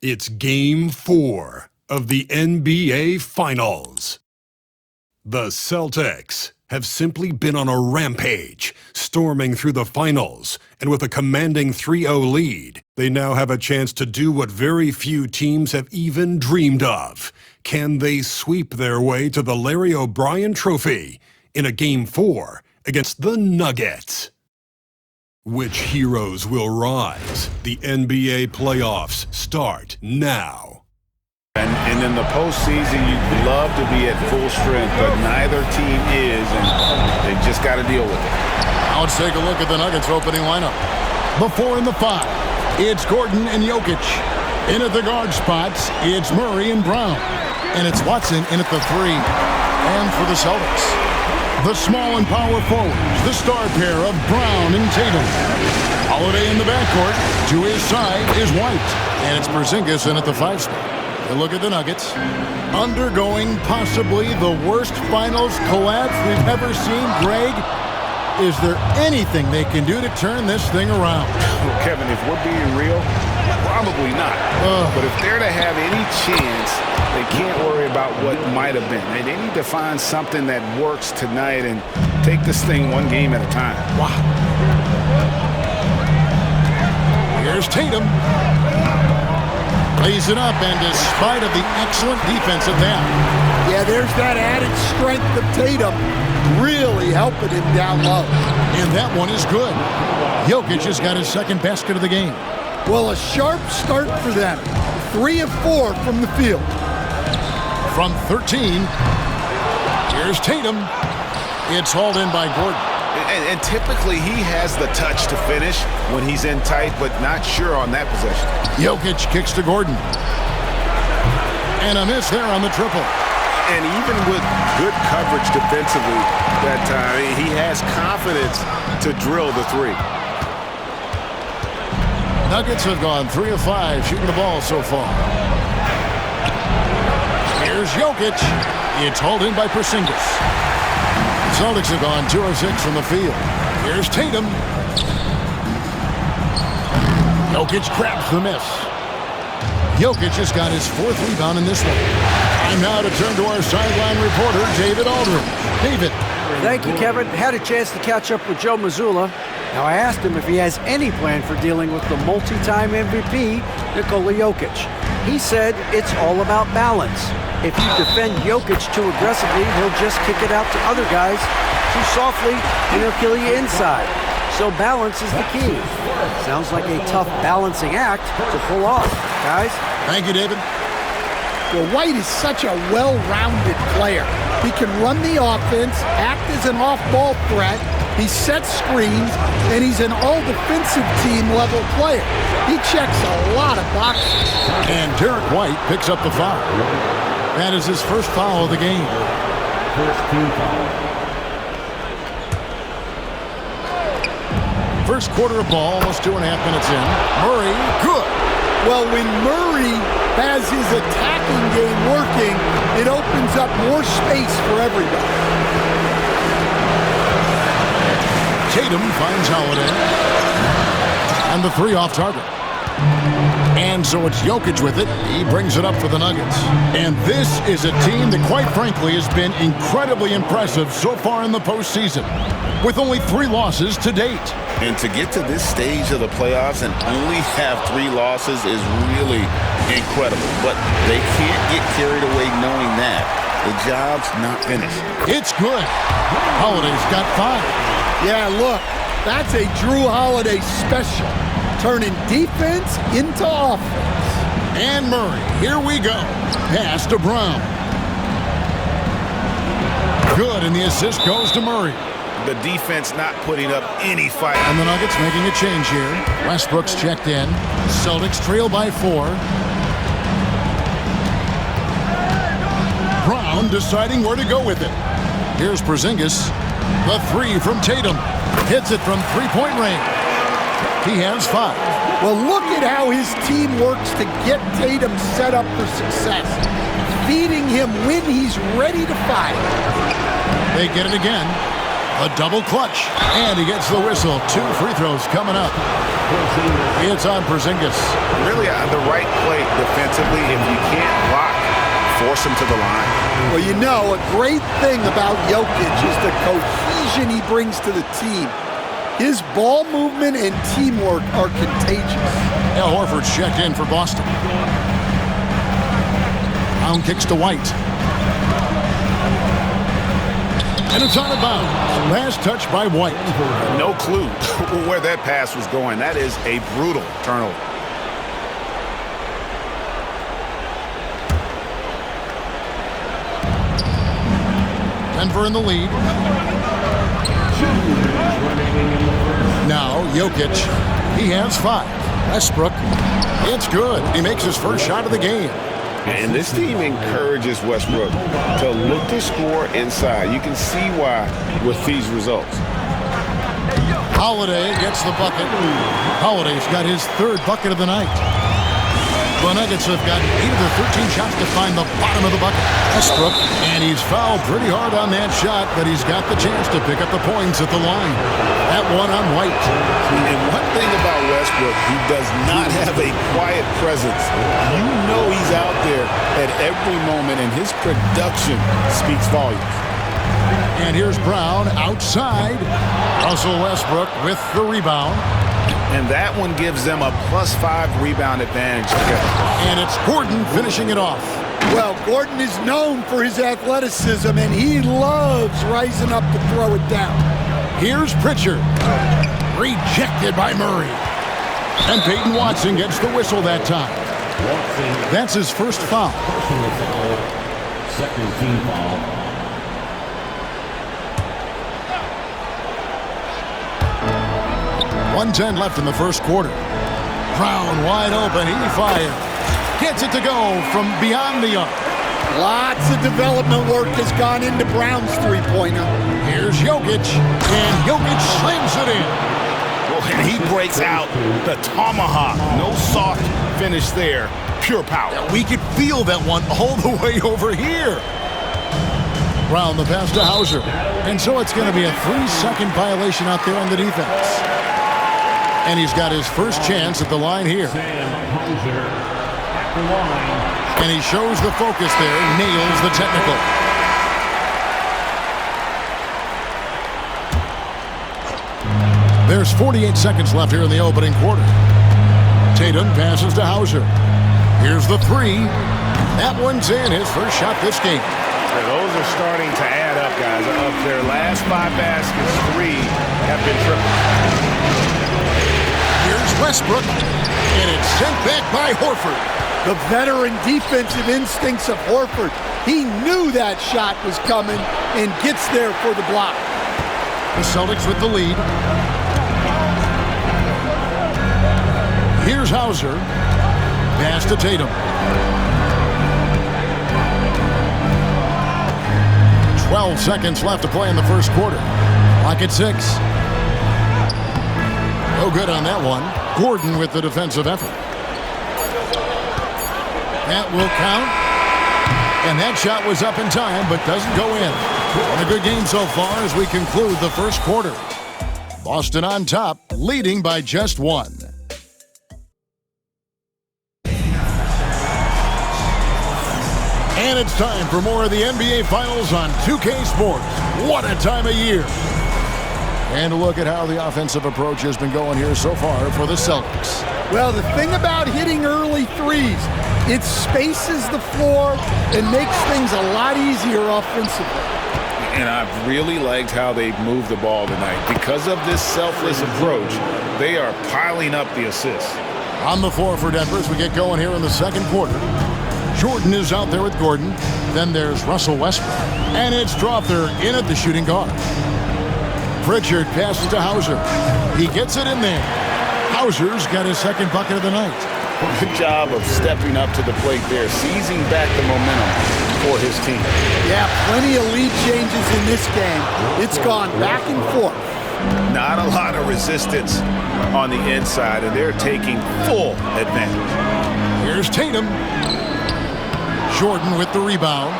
It's Game 4 of the NBA Finals. The Celtics have simply been on a rampage, storming through the finals, and with a commanding 3-0 lead, they now have a chance to do what very few teams have even dreamed of. Can they sweep their way to the Larry O'Brien Trophy in a Game 4 against the Nuggets? Which heroes will rise? The NBA playoffs start now. And in the postseason, you'd love to be at full strength, but neither team is, and they just got to deal with it. Now let's take a look at the Nuggets opening lineup. The 4 and the 5, it's Gordon and Jokic. In at the guard spots, it's Murray and Brown. And it's Watson in at the 3. And for the Celtics, the small and power forwards, the star pair of Brown and Tatum. Holiday in the backcourt. To his side is White. And it's Porzingis in at the 5 spot. A look at the Nuggets, undergoing possibly the worst finals collapse we've ever seen. Greg, is there anything they can do to turn this thing around? Well, Kevin, if we're being real, probably not. But if they're to have any chance, they can't worry about what might have been. They need to find something that works tonight and take this thing one game at a time. Wow. Here's Tatum. Lays it up, and despite of the excellent defense at that. Yeah, there's that added strength of Tatum really helping him down low. And that one is good. Jokic has got his second basket of the game. Well, a sharp start for them. 3 of 4 from the field. From 13, here's Tatum. It's hauled in by Gordon. And typically he has the touch to finish when he's in tight, but not sure on that possession. Jokic kicks to Gordon. And a miss there on the triple. And even with good coverage defensively that time, he has confidence to drill the 3. Nuggets have gone 3 of 5 shooting the ball so far. Here's Jokic. It's hauled in by Porzingis. Celtics have gone 2 of 6 from the field. Here's Tatum. Jokic grabs the miss. Jokic has got his 4th rebound in this one. Time now to turn to our sideline reporter, David Aldridge. David. Thank you, Kevin. Had a chance to catch up with Joe Mazzulla. Now, I asked him if he has any plan for dealing with the multi-time MVP, Nikola Jokic. He said it's all about balance. If you defend Jokic too aggressively, he'll just kick it out to other guys too softly, and he'll kill you inside. So balance is the key. Sounds like a tough balancing act to pull off, guys. Thank you, David. Well, White is such a well-rounded player. He can run the offense, act as an off-ball threat, he sets screens, and he's an all-defensive team level player. He checks a lot of boxes. And Derek White picks up the foul. That is his first foul of the game. First team foul. First quarter of ball, almost 2.5 minutes in. Murray, good. Well, when Murray has his attacking game working, it opens up more space for everybody. Tatum finds Holiday. And the 3 off target. And so it's Jokic with it. He brings it up for the Nuggets. And this is a team that, quite frankly, has been incredibly impressive so far in the postseason, with only 3 losses to date. And to get to this stage of the playoffs and only have 3 losses is really incredible. But they can't get carried away knowing that the job's not finished. It's good. Holiday's got 5. Yeah, look, that's a Drew Holiday special. Turning defense into offense. And Murray, here we go. Pass to Brown. Good, and the assist goes to Murray. The defense not putting up any fight. And the Nuggets making a change here. Westbrook's checked in. Celtics trail by 4. Brown deciding where to go with it. Here's Porzingis. The 3 from Tatum. Hits it from 3-point range. He has 5. Well, look at how his team works to get Tatum set up for success. Feeding him when he's ready to fire. They get it again. A double clutch. And he gets the whistle. 2 free throws coming up. It's on Porzingis. Really the right play defensively. If you can't block, force him to the line. Well, you know, a great thing about Jokic is the cohesion he brings to the team. His ball movement and teamwork are contagious. Al Horford's checked in for Boston. Brown kicks to White. And it's out of bounds. Last touch by White. No clue where that pass was going. That is a brutal turnover. Denver in the lead. Now Jokic. He has 5. Westbrook. It's good. He makes his first shot of the game. And this team encourages Westbrook to look to score inside. You can see why with these results. Holiday gets the bucket. Holiday's got his 3rd bucket of the night. The Nuggets have gotten 8 of the 13 shots to find the bottom of the bucket. Westbrook, and he's fouled pretty hard on that shot, but he's got the chance to pick up the points at the line. That one on White. And one thing about Westbrook, he does not have a quiet presence. You know he's out there at every moment, and his production speaks volumes. And here's Brown outside. Russell Westbrook with the rebound. And that one gives them a +5 rebound advantage. And it's Gordon finishing it off. Well, Gordon is known for his athleticism, and he loves rising up to throw it down. Here's Pritchard. Rejected by Murray. And Peyton Watson gets the whistle that time. That's his first foul. Personal foul. Second team foul. 1:10 left in the first quarter. Brown wide open. He fires. Gets it to go from beyond the arc. Lots of development work has gone into Brown's three-pointer. Here's Jokic. And Jokic slams it in. And he breaks out the tomahawk. No soft finish there. Pure power. We could feel that one all the way over here. Brown the pass to Hauser. And so it's going to be a 3-second violation out there on the defense. And he's got his first chance at the line here. And he shows the focus there, nails the technical. There's 48 seconds left here in the opening quarter. Tatum passes to Hauser. Here's the 3. That one's in, his first shot this game. Those are starting to add up, guys. Of their last 5 baskets, 3 have been triple. Here's Westbrook, and it's sent back by Horford. The veteran defensive instincts of Horford. He knew that shot was coming and gets there for the block. The Celtics with the lead. Here's Hauser. Pass to Tatum. 12 seconds left to play in the first quarter. Clock at 6. No good on that one. Gordon with the defensive effort. That will count. And that shot was up in time, but doesn't go in. And a good game so far as we conclude the first quarter. Boston on top, leading by just 1. And it's time for more of the NBA Finals on 2K Sports. What a time of year. And a look at how the offensive approach has been going here so far for the Celtics. Well, the thing about hitting early threes, it spaces the floor and makes things a lot easier offensively. And I've really liked how they've moved the ball tonight. Because of this selfless approach, they are piling up the assists. On the floor for Denver as we get going here in the second quarter. Jordan is out there with Gordon. Then there's Russell Westbrook. And it's Strawther in at the shooting guard. Pritchard passes to Hauser. He gets it in there. Hauser's got his second bucket of the night. Good job of stepping up to the plate there, seizing back the momentum for his team. Yeah, plenty of lead changes in this game. It's gone back and forth. Not a lot of resistance on the inside, and they're taking full advantage. Here's Tatum. Jordan with the rebound.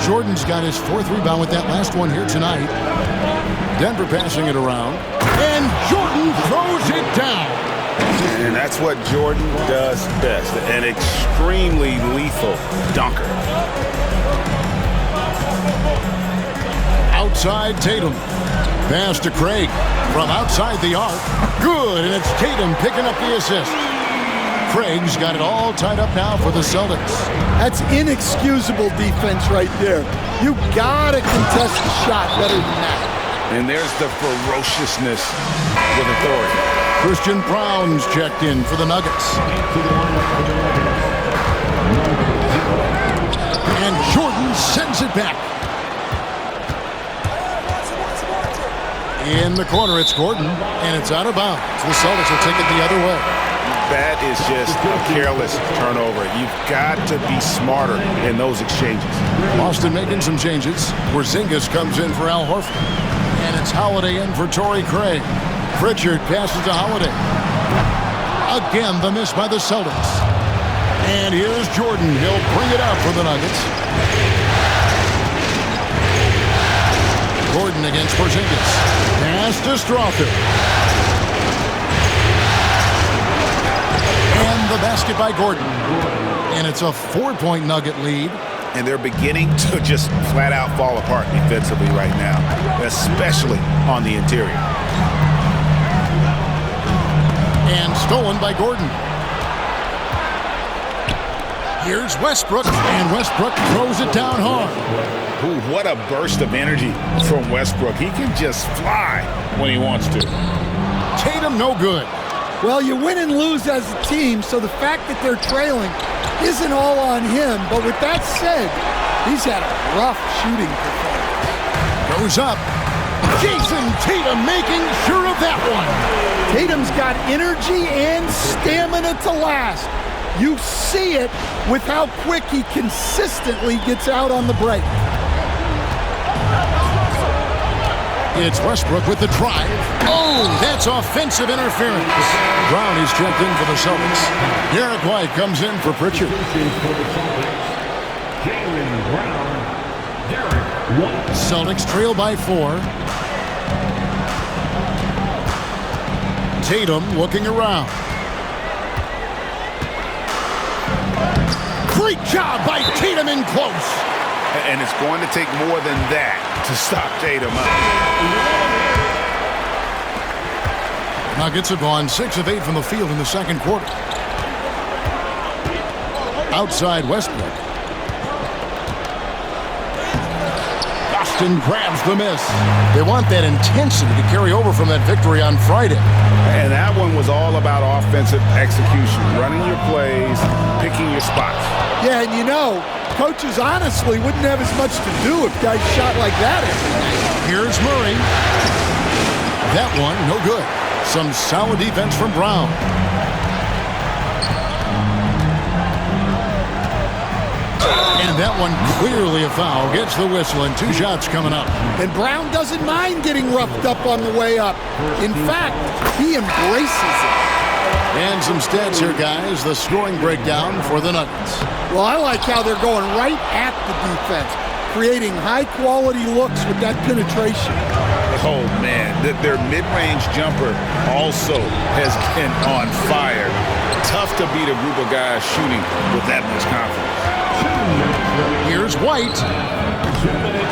Jordan's got his 4th rebound with that last one here tonight. Denver passing it around. And Jordan throws it down. And that's what Jordan does best. An extremely lethal dunker. Outside Tatum. Pass to Craig. From outside the arc. Good, and it's Tatum picking up the assist. Craig's got it all tied up now for the Celtics. That's inexcusable defense right there. You gotta contest the shot better than that. And there's the ferociousness with authority. Christian Brown's checked in for the Nuggets. And Jordan sends it back. In the corner, it's Gordon, and it's out of bounds. The Celtics will take it the other way. That is just a careless turnover. You've got to be smarter in those exchanges. Boston making some changes. Porzingis comes in for Al Horford. And it's Holiday in for Torrey Craig. Pritchard passes to Holiday. Again, the miss by the Celtics. And here's Jordan. He'll bring it out for the Nuggets. Gordon against Porzingis. Pass to Strother. And the basket by Gordon. And it's a 4-point Nugget lead. And they're beginning to just flat out fall apart defensively right now, especially on the interior. And stolen by Gordon. Here's Westbrook, and Westbrook throws it down hard. Ooh, what a burst of energy from Westbrook. He can just fly when he wants to. Tatum no good. Well, you win and lose as a team, so the fact that they're trailing isn't all on him. But with that said, he's had a rough shooting performance. Goes up. Jayson Tatum making sure of that one. Tatum's got energy and stamina to last. You see it with how quick he consistently gets out on the break. It's Westbrook with the drive. Oh, that's offensive interference. Brown is checked in for the Celtics. Derek White comes in for Pritchard. Celtics trail by 4. Tatum looking around. Great job by Tatum in close. And it's going to take more than that to stop Tatum up. Nuggets have gone 6 of 8 from the field in the second quarter. Outside Westbrook. Boston grabs the miss. They want that intensity to carry over from that victory on Friday. And that one was all about offensive execution, running your plays, picking your spots. Yeah, and you know, coaches honestly wouldn't have as much to do if guys shot like that every night. Here's Murray. That one, no good. Some solid defense from Brown. And that one clearly a foul. Gets the whistle and 2 shots coming up. And Brown doesn't mind getting roughed up on the way up. In fact, he embraces it. And some stats here, guys. The scoring breakdown for the Nuggets. Well, I like how they're going right at the defense, creating high-quality looks with that penetration. Oh, man, their mid-range jumper also has been on fire. Tough to beat a group of guys shooting with that much confidence. Here's White.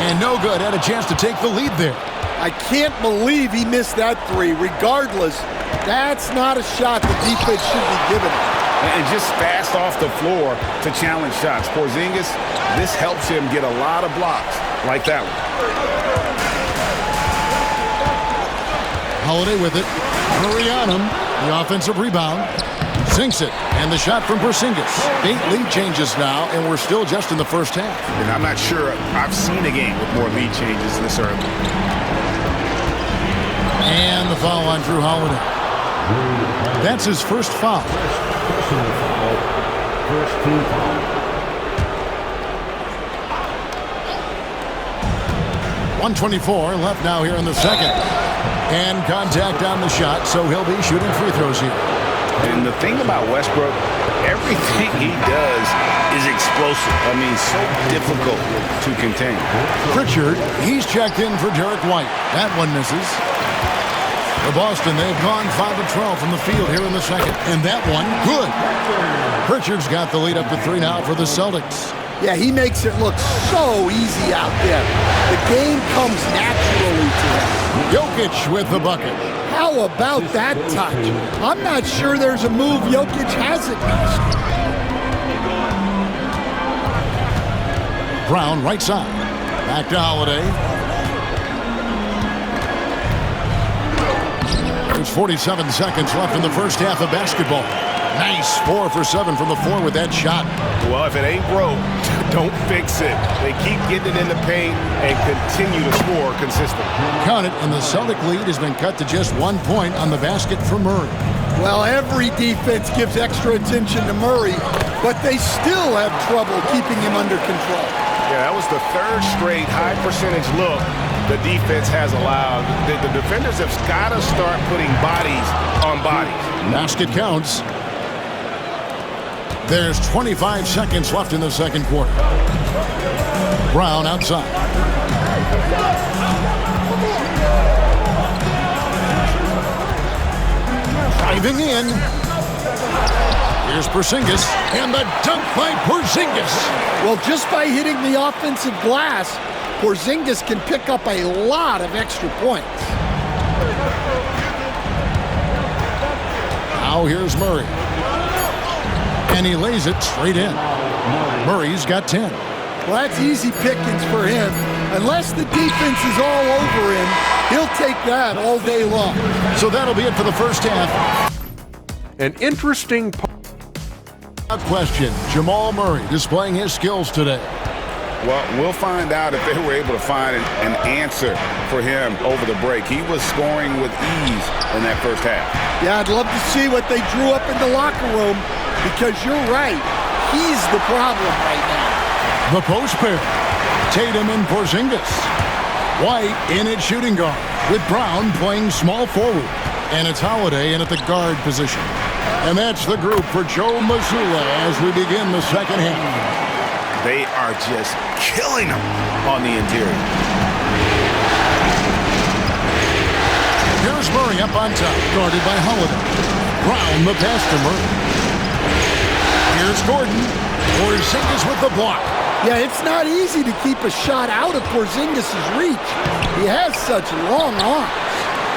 And no good. Had a chance to take the lead there. I can't believe he missed that 3. Regardless, that's not a shot the defense should be giving. And just fast off the floor to challenge shots. Porzingis, this helps him get a lot of blocks like that one. Holiday with it. Murray on him. The offensive rebound. Sinks it. And the shot from Porzingis. 8 lead changes now, and we're still just in the first half. And I'm not sure I've seen a game with more lead changes this early. And the foul on Drew Holiday. That's his first foul. First team foul. 1:24 left now here in the second. And contact on the shot, so he'll be shooting free throws here. And the thing about Westbrook, Everything he does is explosive. I mean, so difficult to contain. Pritchard, he's checked in for Derek White. That one misses. For Boston, they've gone 5 of 12 from the field here in the second. And that one, good. Pritchard's got the lead up to 3 now for the Celtics. Yeah, he makes it look so easy out there. The game comes naturally to him. Jokic with the bucket. How about that touch? I'm not sure there's a move Jokic hasn't missed. Brown right side. Back to Holiday. There's 47 seconds left in the first half of basketball. Nice 4 for 7 from the floor with that shot. Well, if it ain't broke, don't fix it. They keep getting it in the paint and continue to score consistently. Count it, and the Celtic lead has been cut to just 1 point on the basket for Murray. Well, every defense gives extra attention to Murray, but they still have trouble keeping him under control. Yeah, that was the 3rd straight high percentage look the defense has allowed. The defenders have got to start putting bodies on bodies. Basket counts. There's 25 seconds left in the second quarter. Brown outside. Driving in. Here's Porzingis, and the dunk by Porzingis. Well, just by hitting the offensive glass, Porzingis can pick up a lot of extra points. Now here's Murray. And he lays it straight in. Murray's got 10. Well, that's easy pickings for him. Unless the defense is all over him, he'll take that all day long. So that'll be it for the first half. An interesting question. Jamal Murray displaying his skills today. Well, we'll find out if they were able to find an answer for him over the break. He was scoring with ease in that first half. Yeah, I'd love to see what they drew up in the locker room, because you're right. He's the problem right now. The post pair. Tatum and Porzingis. White in at shooting guard, with Brown playing small forward. And it's Holiday in at the guard position. And that's the group for Joe Mazzulla as we begin the second half. They are just killing them on the interior. Here's Murray up on top, guarded by Holiday. Brown the pass to Murray. Here's Gordon. Porzingis with the block. Yeah, it's not easy to keep a shot out of Porzingis' reach. He has such long arms.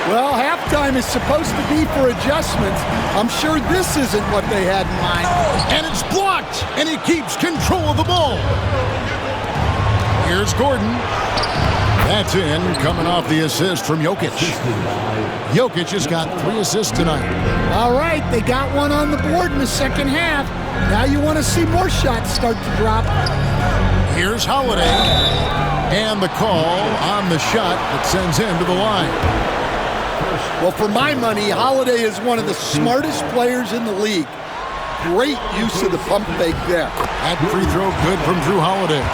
Well, halftime is supposed to be for adjustments. I'm sure this isn't what they had in mind. And it's blocked, and he keeps control of the ball. Here's Gordon. That's in, coming off the assist from Jokic. Jokic has got 3 assists tonight. All right, they got one on the board in the second half. Now you want to see more shots start to drop. Here's Holiday. And the call on the shot that sends him to the line. Well, for my money, Holiday is one of the smartest players in the league. Great use of the pump fake there. That free throw good from Drew Holiday.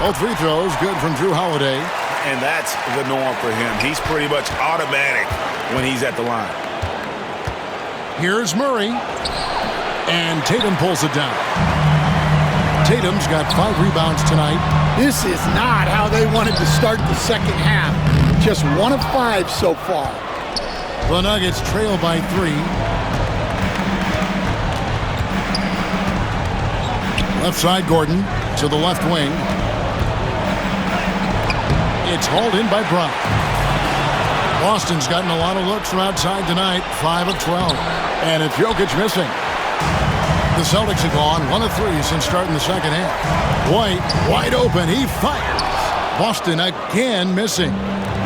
Both free throws good from Drew Holiday. And that's the norm for him. He's pretty much automatic when he's at the line. Here's Murray. And Tatum pulls it down. Tatum's got 5 rebounds tonight. This is not how they wanted to start the second half. Just 1 of 5 so far. The Nuggets trail by 3. Left side Gordon to the left wing. It's hauled in by Brown. Boston's gotten a lot of looks from outside tonight. 5 of 12. And it's Jokic missing. The Celtics have gone 1 of 3 since starting the second half. White, wide open, he fires. Boston again missing.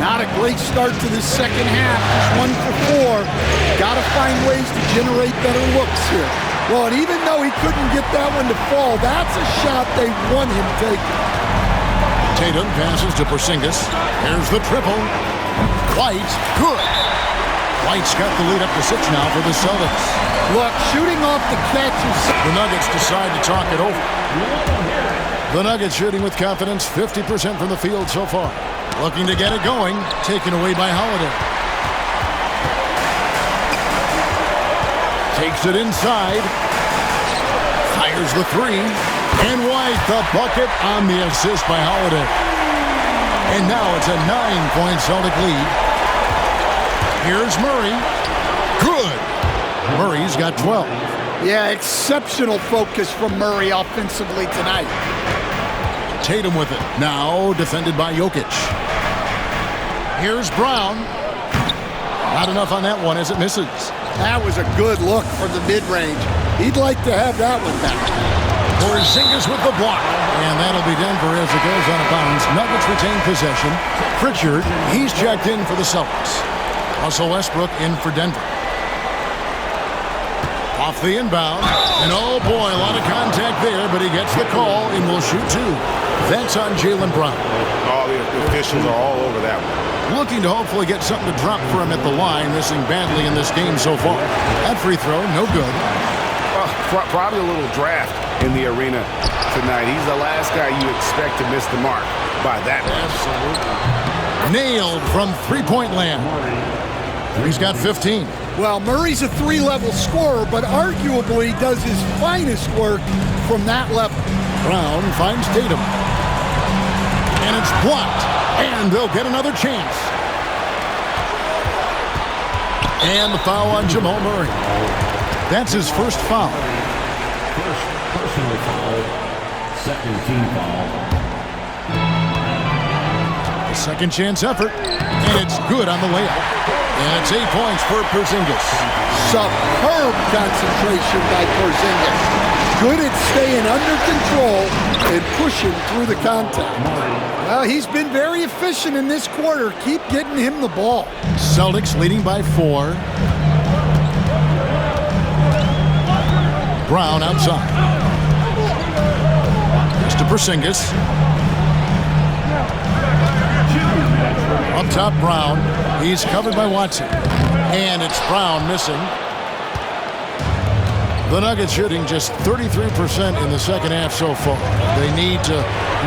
Not a great start to this second half. Just 1 for 4. Got to find ways to generate better looks here. Well, and even though he couldn't get that one to fall, that's a shot they want him taking. Tatum passes to Porzingis. Here's the triple. White, good. White's got the lead up to 6 now for the Celtics. Look, shooting off the catches. The Nuggets decide to talk it over. The Nuggets shooting with confidence, 50% from the field so far. Looking to get it going, taken away by Holiday. Takes it inside. Fires the three. And White the bucket on the assist by Holiday. And now it's a 9-point Celtic lead. Here's Murray. Good. Murray's got 12. Yeah, exceptional focus from Murray offensively tonight. Tatum with it. Now defended by Jokic. Here's Brown. Not enough on that one as it misses. That was a good look from the mid-range. He'd like to have that one back. Porzingis with the block. And that'll be Denver as it goes out of bounds. Nuggets retain possession. Pritchard, he's checked in for the Celtics. Russell Westbrook in for Denver. Off the inbound. And oh boy, a lot of contact there, but he gets the call and will shoot two. That's on Jaylen Brown. All the officials are all over that one. Looking to hopefully get something to drop for him at the line, missing badly in this game so far. That free throw, no good. Probably a little draft in the arena tonight. He's the last guy you expect to miss the mark by that much. Absolutely. Nailed from three-point land. He's got 15. Well, Murray's a three-level scorer, but arguably does his finest work from that level. Brown finds Tatum. And it's blocked. And they'll get another chance. And the foul on Jamal Murray. That's his first foul. First personal foul. Second team foul. A second chance effort. And it's good on the layup. And it's 8 points for Porzingis. Superb concentration by Porzingis. Good at staying under control and pushing through the contact. Well, he's been very efficient in this quarter. Keep getting him the ball. Celtics leading by 4. Brown outside. Just to Porzingis. Up top, Brown. He's covered by Watson. And it's Brown missing. The Nuggets shooting just 33% in the second half so far. They need to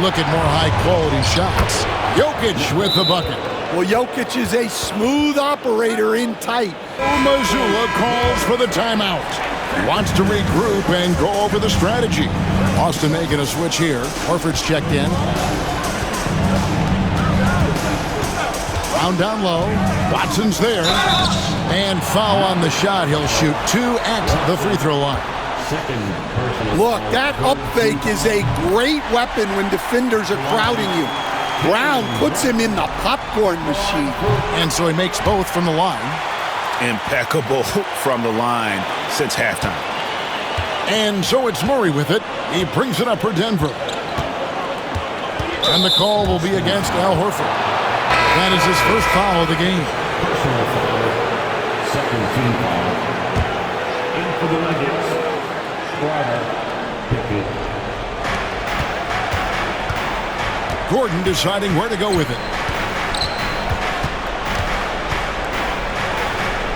look at more high-quality shots. Jokic with the bucket. Well, Jokic is a smooth operator in tight. Mazzulla calls for the timeout. Wants to regroup and go over the strategy. Boston making a switch here. Horford's checked in. Brown down low. Watson's there. And foul on the shot. He'll shoot 2 at the free throw line. Look, that up fake is a great weapon when defenders are crowding you. Brown puts him in the popcorn machine. And so he makes both from the line. Impeccable from the line since halftime. And so it's Murray with it. He brings it up for Denver. And the call will be against Al Horford. That is his first foul of the game. Personal foul. Second team foul. In for the Nuggets. Schreiber. Pickett. Gordon deciding where to go with it.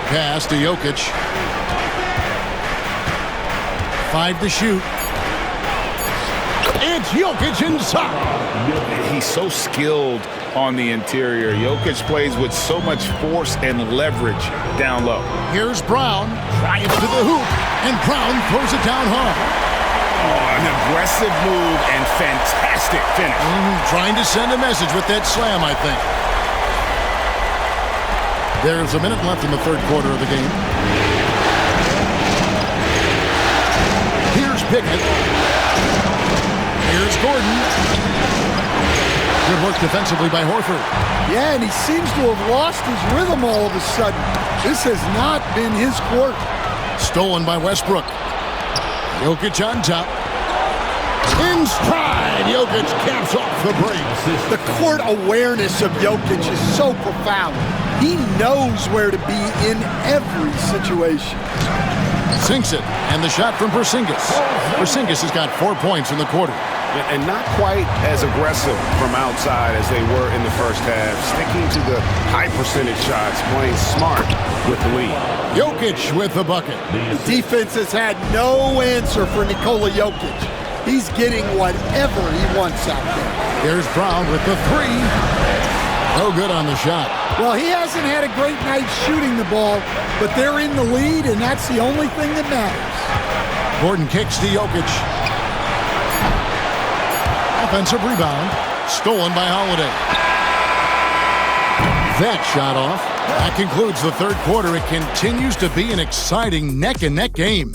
Pass to Jokic. 5 to shoot. It's Jokic inside. He's so skilled on the interior. Jokic plays with so much force and leverage down low. Here's Brown. Drives to the hoop. And Brown throws it down hard. Oh, an aggressive move and fantastic finish. Trying to send a message with that slam, I think. There's a minute left in the third quarter of the game. Here's Pickett. Here's Gordon. Good work defensively by Horford. Yeah, and he seems to have lost his rhythm all of a sudden. This has not been his quarter. Stolen by Westbrook. Jokic on top. In stride. Jokic caps off the break. The court awareness of Jokic is so profound. He knows where to be in every situation. Sinks it. And the shot from Porzingis. Porzingis has got 4 points in the quarter. And not quite as aggressive from outside as they were in the first half. Sticking to the high percentage shots, playing smart with the lead. Jokic with the bucket. The defense has had no answer for Nikola Jokic. He's getting whatever he wants out there. Here's Brown with the 3. No good on the shot. Well, he hasn't had a great night shooting the ball, but they're in the lead, and that's the only thing that matters. Gordon kicks to Jokic. Offensive rebound. Stolen by Holiday. That shot off. That concludes the third quarter. It continues to be an exciting neck-and-neck game.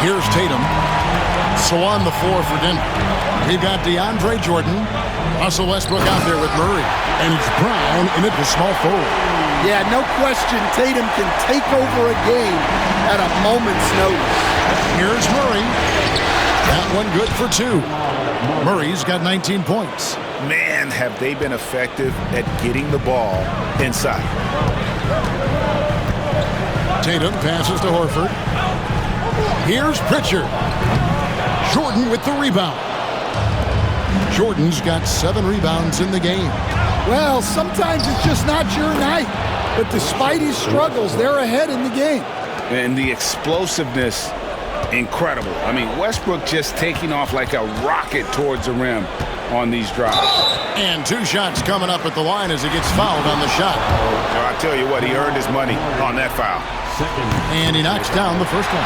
Here's Tatum. So on the floor for Denver, we've got DeAndre Jordan, Russell Westbrook out there with Murray, and it's Brown in at the small forward. Yeah, no question Tatum can take over a game at a moment's notice. Here's Murray. That one good for 2. Murray's got 19 points. Man, have they been effective at getting the ball inside. Tatum passes to Horford. Here's Pritchard. Jordan with the rebound. Jordan's got 7 rebounds in the game. Well, sometimes it's just not your night. But despite his struggles, they're ahead in the game. And the explosiveness, incredible. I mean, Westbrook just taking off like a rocket towards the rim on these drives. And 2 shots coming up at the line as he gets fouled on the shot. Well, I tell you what, he earned his money on that foul. And he knocks down the first one.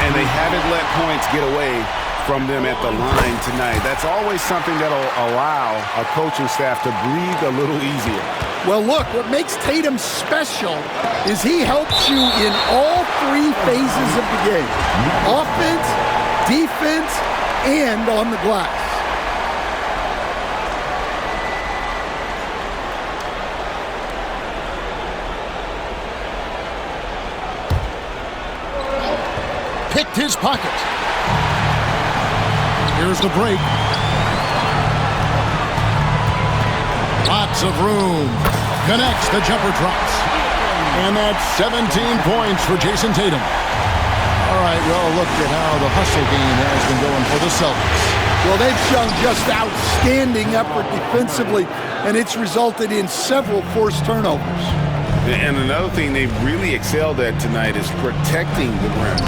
And they haven't let points get away from them at the line tonight. That's always something that'll allow a coaching staff to breathe a little easier. Well, look, what makes Tatum special is he helps you in all 3 phases of the game. Offense, defense, and on the glass. Picked his pocket. Here's the break. Lots of room. Connects, the jumper drops. And that's 17 points for Jayson Tatum. All right, well, look at how the hustle game has been going for the Celtics. Well, they've shown just outstanding effort defensively, and it's resulted in several forced turnovers. And another thing they've really excelled at tonight is protecting the rim.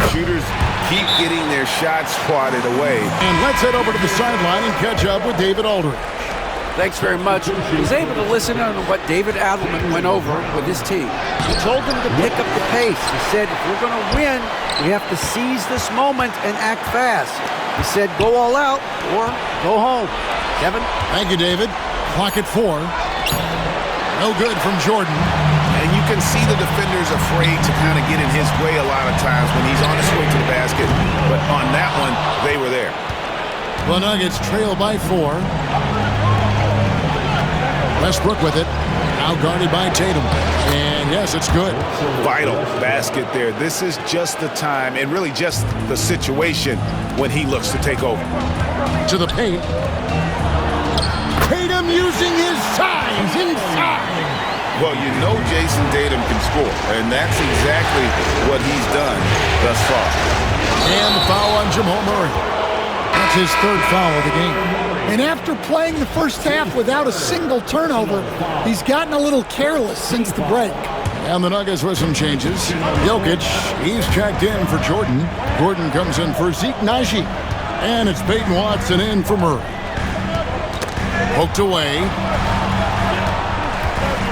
Shooters keep getting their shots swatted away. And let's head over to the sideline and catch up with David Aldridge. Thanks very much. I was able to listen to what David Adelman went over with his team. He told them to pick up the pace. He said, if we're going to win, we have to seize this moment and act fast. He said, go all out or go home. Kevin? Thank you, David. Clock at 4. No good from Jordan. And you can see the defenders afraid to kind of get in his way a lot of times when he's on his way to the basket. But on that one, they were there. The Nuggets trail by 4. Westbrook with it. Now guarded by Tatum. And yes, it's good. Vital basket there. This is just the time and really just the situation when he looks to take over. To the paint. Tatum using his size inside. Well, you know Jayson Tatum can score, and that's exactly what he's done thus far. And the foul on Jamal Murray. That's his 3rd foul of the game. And after playing the first half without a single turnover, he's gotten a little careless since the break. And the Nuggets with some changes. Jokic, he's checked in for Jordan. Gordon comes in for Zeke Naji. And it's Peyton Watson in for Murray. Poked away.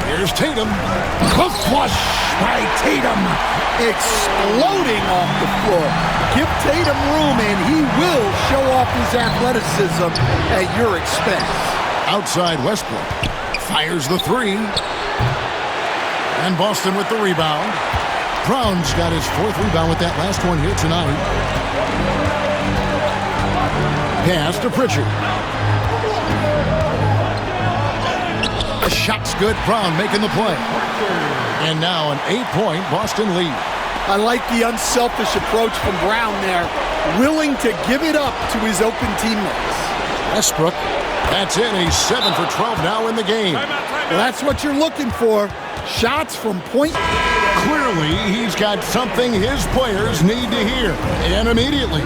Here's Tatum. A flush by Tatum. Exploding off the floor. Give Tatum room and he will show off his athleticism at your expense. Outside Westbrook. Fires the 3. And Boston with the rebound. Brown's got his 4th rebound with that last one here tonight. Pass to Pritchard. The shot's good. Brown making the play. And now an 8-point Boston lead. I like the unselfish approach from Brown there, willing to give it up to his open teammates. Westbrook, that's it. He's 7 for 12 now in the game. Well, that's what you're looking for. Shots from point. Clearly, he's got something his players need to hear, and immediately.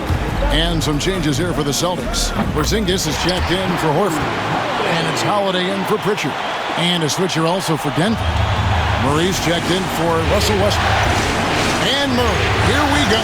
And some changes here for the Celtics. Porzingis is checked in for Horford. And it's Holiday in for Pritchard. And a switcher also for Denver. Murray's checked in for Russell Westbrook. And Murray, here we go.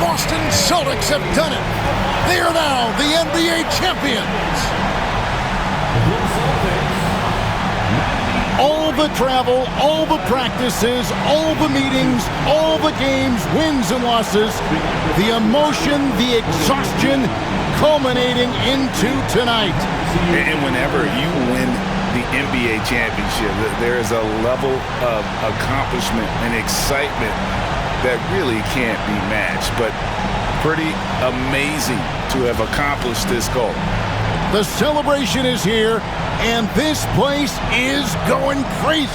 Boston Celtics have done it. They are now the NBA champions. All the travel, all the practices, all the meetings, all the games, wins and losses, the emotion, the exhaustion, culminating into tonight. And whenever you win the NBA championship, there is a level of accomplishment and excitement that really can't be matched. But pretty amazing to have accomplished this goal. The celebration is here, and this place is going crazy.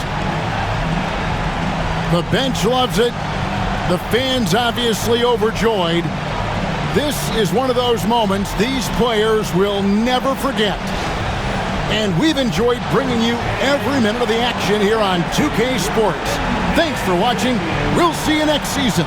The bench loves it. The fans obviously overjoyed. This is one of those moments these players will never forget. And we've enjoyed bringing you every minute of the action here on 2K Sports. Thanks for watching. We'll see you next season.